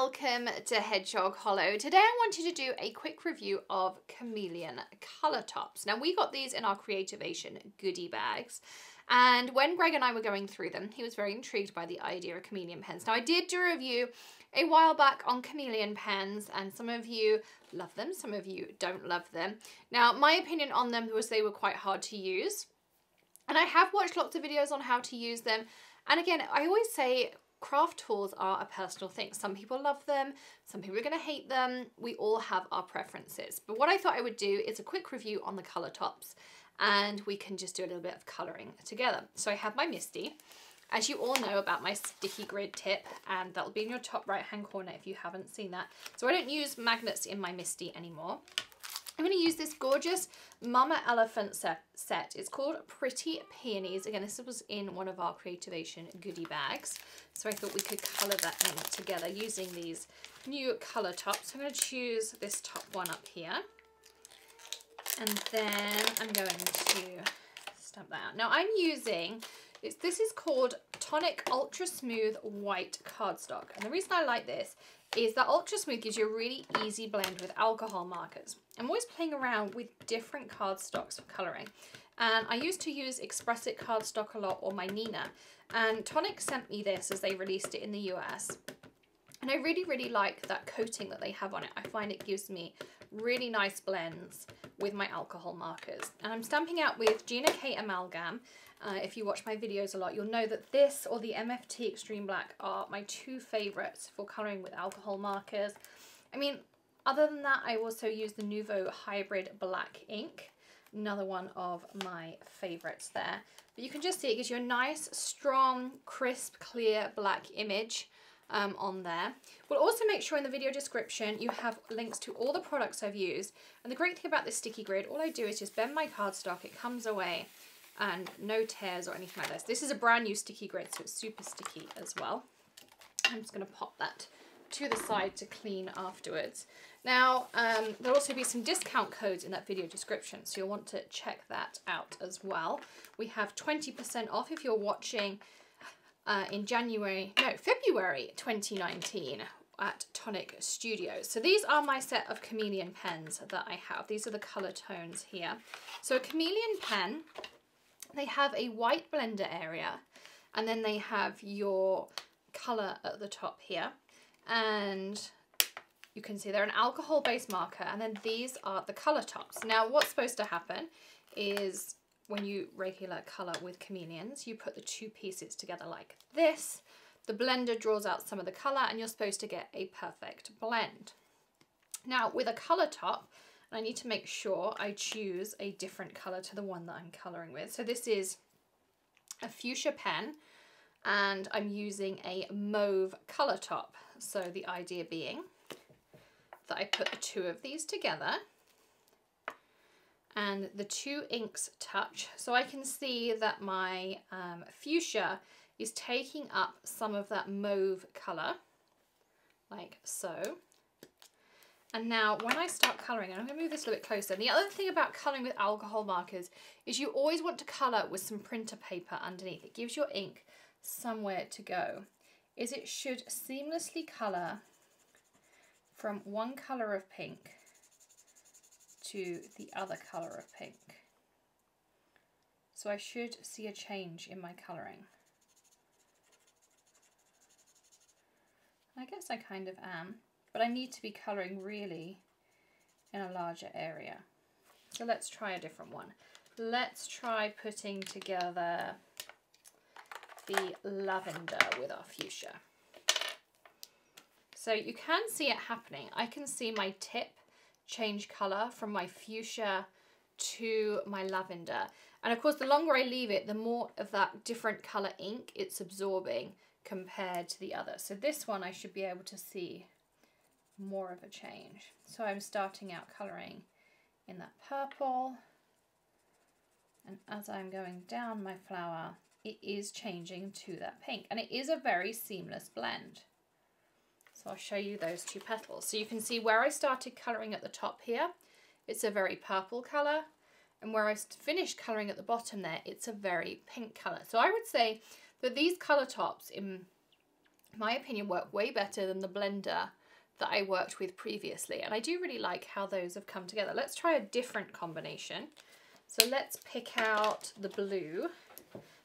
welcome to Hedgehog Hollow. Today I wanted to do a quick review of Chameleon Color Tops. Now we got these in our Creativation goodie bags, and when Greg and I were going through them, he was very intrigued by the idea of chameleon pens. Now I did do a review a while back on chameleon pens, and some of you love them, some of you don't love them. Now my opinion on them was they were quite hard to use, and I have watched lots of videos on how to use them. And again, I always say craft tools are a personal thing. Some people love them, some people are going to hate them. We all have our preferences. But what I thought I would do is a quick review on the color tops, and we can just do a little bit of coloring together. So I have my MISTI. As you all know about my sticky grid tip, and that'll be in your top right hand corner if you haven't seen that. So I don't use magnets in my MISTI anymore. I'm going to use this gorgeous Mama Elephant set. It's called Pretty Peonies. Again, this was in one of our Creativation goodie bags. So I thought we could colour that in together using these new colour tops. So I'm going to choose this top one up here. And then I'm going to stamp that out. Now I'm using, this is called Tonic Ultra Smooth White Cardstock. And the reason I like this is that Ultra Smooth gives you a really easy blend with alcohol markers. I'm always playing around with different cardstocks for colouring. And I used to use Express It cardstock a lot, or my Nina. And Tonic sent me this as they released it in the US. And I really, really like that coating that they have on it. I find it gives me really nice blends with my alcohol markers. And I'm stamping out with Gina K Amalgam. If you watch my videos a lot, you'll know that this or the MFT Extreme Black are my two favourites for colouring with alcohol markers. I mean, other than that, I also use the Nuvo Hybrid Black ink, another one of my favourites there. But you can just see it gives you a nice, strong, crisp, clear black image on there. We'll also make sure in the video description you have links to all the products I've used. And the great thing about this sticky grid, all I do is just bend my cardstock, it comes away, and no tears or anything like this. This is a brand new sticky grid, so it's super sticky as well. I'm just going to pop that to the side to clean afterwards. Now, there'll also be some discount codes in that video description, so you'll want to check that out as well. We have 20% off if you're watching in February 2019 at Tonic Studios. So these are my set of chameleon pens that I have. These are the color tones here. So a chameleon pen, they have a white blender area, and then they have your color at the top here. And you can see they're an alcohol-based marker, and then these are the color tops. Now, what's supposed to happen is when you regular color with chameleons, you put the two pieces together like this. The blender draws out some of the color, and you're supposed to get a perfect blend. Now, with a color top, I need to make sure I choose a different color to the one that I'm coloring with. So this is a fuchsia pen, and I'm using a mauve color top. So the idea being that I put the two of these together and the two inks touch. So I can see that my fuchsia is taking up some of that mauve color, like so. And now when I start colouring, and I'm going to move this a little bit closer, and the other thing about colouring with alcohol markers is you always want to colour with some printer paper underneath. It gives your ink somewhere to go. It should seamlessly colour from one colour of pink to the other colour of pink. So I should see a change in my colouring. I guess I kind of am, but I need to be colouring really in a larger area. So let's try a different one. Let's try putting together the lavender with our fuchsia. So you can see it happening. I can see my tip change colour from my fuchsia to my lavender. And of course, the longer I leave it, the more of that different colour ink it's absorbing compared to the other. So this one I should be able to see more of a change. So I'm starting out colouring in that purple, and as I'm going down my flower, it is changing to that pink, and it is a very seamless blend. So I'll show you those two petals. So you can see where I started colouring at the top here, it's a very purple colour, and where I finished colouring at the bottom there, it's a very pink colour. So I would say that these colour tops, in in my opinion, work way better than the blender that I worked with previously. And I do really like how those have come together. Let's try a different combination. So let's pick out the blue.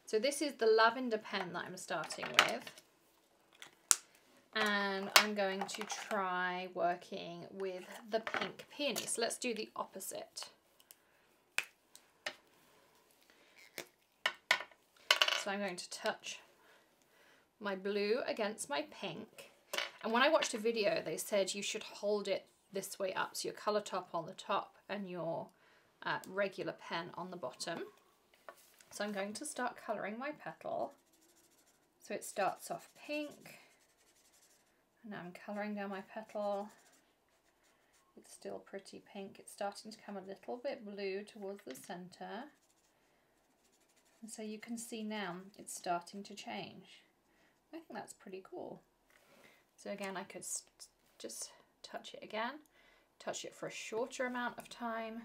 So this is the lavender pen that I'm starting with. And I'm going to try working with the pink peony. So let's do the opposite. So I'm going to touch my blue against my pink. And when I watched a video, they said you should hold it this way up. So your colour top on the top and your regular pen on the bottom. So I'm going to start colouring my petal. So it starts off pink. And now I'm colouring down my petal. It's still pretty pink. It's starting to come a little bit blue towards the centre. And so you can see now it's starting to change. I think that's pretty cool. So again, I could just touch it again, touch it for a shorter amount of time.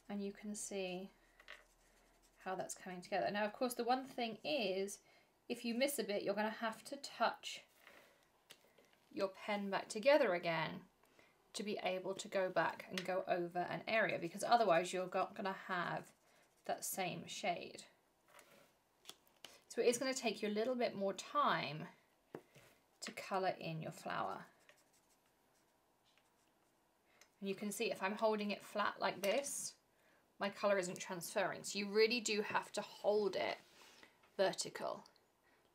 And you can see how that's coming together. Now, of course, the one thing is, if you miss a bit, you're going to have to touch your pen back together again to be able to go back and go over an area, because otherwise you're not going to have that same shade. So it is going to take you a little bit more time to colour in your flower. And you can see if I'm holding it flat like this, my colour isn't transferring. So you really do have to hold it vertical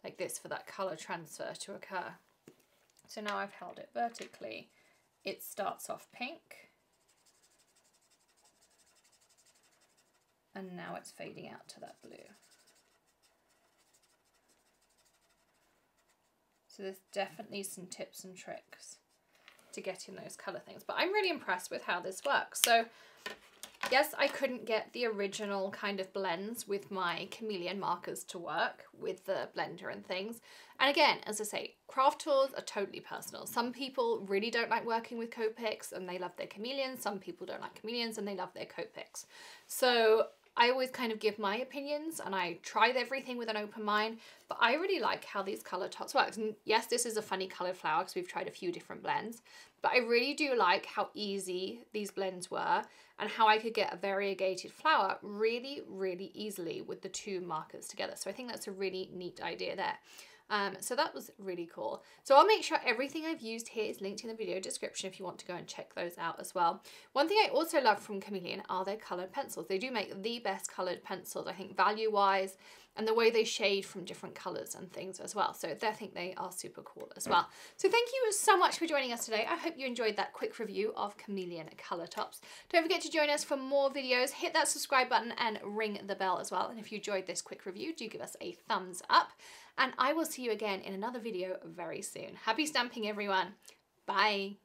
like this for that colour transfer to occur. So now I've held it vertically. It starts off pink. And now it's fading out to that blue. So there's definitely some tips and tricks to getting those colour things. But I'm really impressed with how this works. So yes, I couldn't get the original kind of blends with my Chameleon markers to work with the blender and things. And again, as I say, craft tools are totally personal. Some people really don't like working with Copics and they love their Chameleons. Some people don't like Chameleons and they love their Copics. So I always kind of give my opinions and I tried everything with an open mind, but I really like how these colour tops work. And yes, this is a funny coloured flower because we've tried a few different blends, but I really do like how easy these blends were and how I could get a variegated flower really, really easily with the two markers together. So I think that's a really neat idea there. So that was really cool. So I'll make sure everything I've used here is linked in the video description if you want to go and check those out as well. One thing I also love from Chameleon are their coloured pencils. They do make the best coloured pencils, I think, value-wise, and the way they shade from different colours and things as well. So I think they are super cool as well. So thank you so much for joining us today. I hope you enjoyed that quick review of Chameleon Color Tops. Don't forget to join us for more videos. Hit that subscribe button and ring the bell as well. And if you enjoyed this quick review, do give us a thumbs up. And I will see you again in another video very soon. Happy stamping, everyone. Bye.